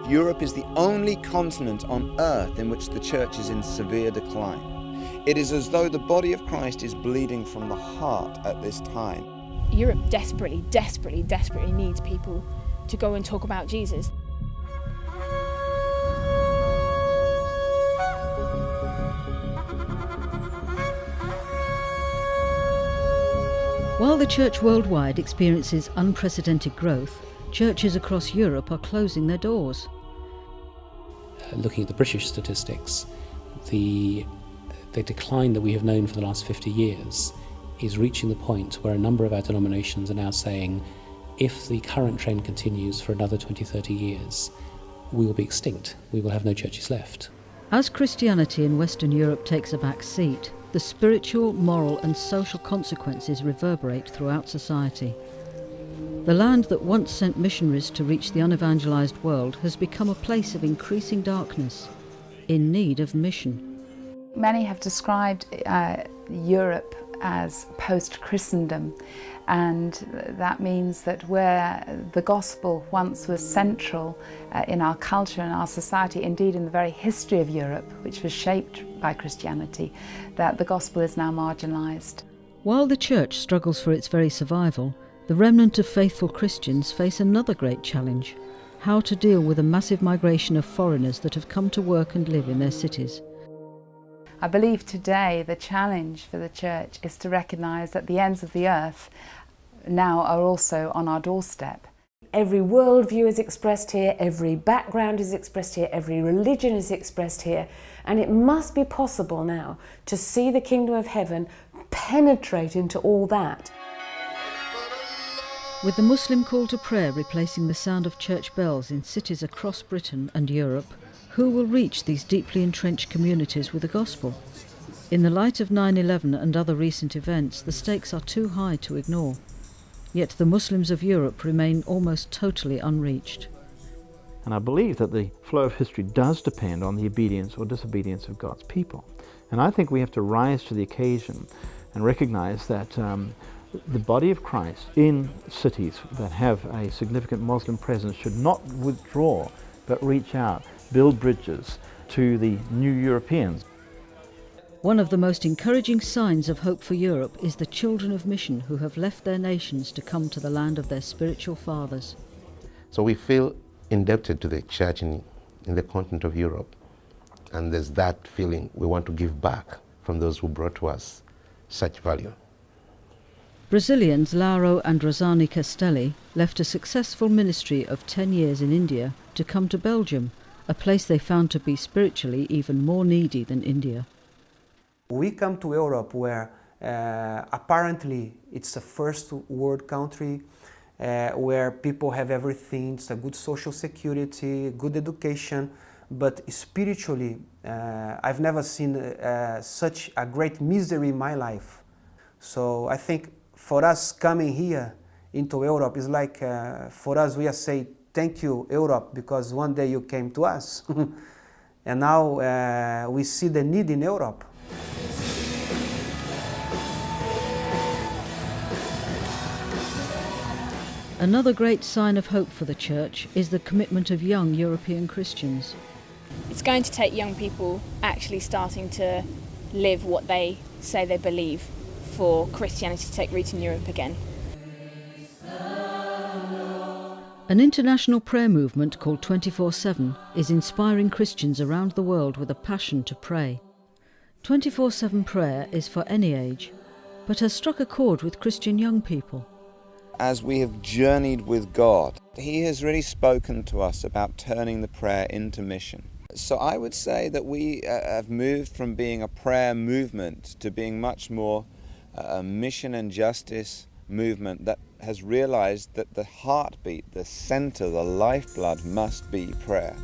Europe is the only continent on earth in which the church is in severe decline. It is as though the body of Christ is bleeding from the heart at this time. Europe desperately needs people to go and talk about Jesus. While the church worldwide experiences unprecedented growth, churches across Europe are closing their doors. Looking at the British statistics, the decline that we have known for the last 50 years is reaching the point where a number of our denominations are now saying, if the current trend continues for another 20, 30 years, we will be extinct. We will have no churches left. As Christianity in Western Europe takes a back seat, the spiritual, moral and social consequences reverberate throughout society. The land that once sent missionaries to reach the unevangelized world has become a place of increasing darkness, in need of mission. Many have described Europe as post-Christendom, and that means that where the gospel once was central in our culture and our society, indeed in the very history of Europe, which was shaped by Christianity, that the gospel is now marginalised. While the church struggles for its very survival, the remnant of faithful Christians face another great challenge: how to deal with a massive migration of foreigners that have come to work and live in their cities. I believe today the challenge for the church is to recognise that the ends of the earth now are also on our doorstep. Every worldview is expressed here, every background is expressed here, every religion is expressed here, and it must be possible now to see the kingdom of heaven penetrate into all that. With the Muslim call to prayer replacing the sound of church bells in cities across Britain and Europe, who will reach these deeply entrenched communities with the gospel? In the light of 9/11 and other recent events, the stakes are too high to ignore. Yet the Muslims of Europe remain almost totally unreached. And I believe that the flow of history does depend on the obedience or disobedience of God's people. And I think we have to rise to the occasion and recognize that the body of Christ in cities that have a significant Muslim presence should not withdraw, but reach out, build bridges to the new Europeans. One of the most encouraging signs of hope for Europe is the children of mission who have left their nations to come to the land of their spiritual fathers. So we feel indebted to the church in the continent of Europe, and there's that feeling we want to give back from those who brought to us such value. Brazilians Lauro and Castelli left a successful ministry of 10 years in India to come to Belgium, a place they found to be spiritually even more needy than India. We come to Europe where apparently it's a first world country, where people have everything, it's a good social security, good education, but spiritually I've never seen such a great misery in my life. So I think for us coming here into Europe is like, for us we are saying thank you Europe, because one day you came to us and now we see the need in Europe. Another great sign of hope for the church is the commitment of young European Christians. It's going to take young people actually starting to live what they say they believe for Christianity to take root in Europe again. An international prayer movement called 24/7 is inspiring Christians around the world with a passion to pray. 24/7 prayer is for any age, but has struck a chord with Christian young people. As we have journeyed with God, He has really spoken to us about turning the prayer into mission. So I would say that we have moved from being a prayer movement to being much more a mission and justice movement that has realized that the heartbeat, the center, the lifeblood must be prayer.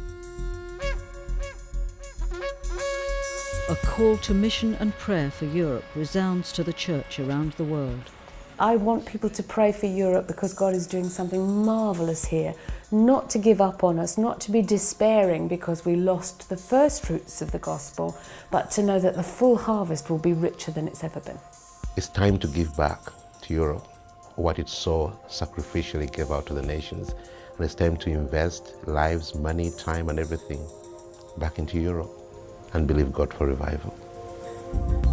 A call to mission and prayer for Europe resounds to the church around the world. I want people to pray for Europe because God is doing something marvellous here. Not to give up on us, not to be despairing because we lost the first fruits of the gospel, but to know that the full harvest will be richer than it's ever been. It's time to give back to Europe what it so sacrificially gave out to the nations. And it's time to invest lives, money, time and everything back into Europe and believe God for revival.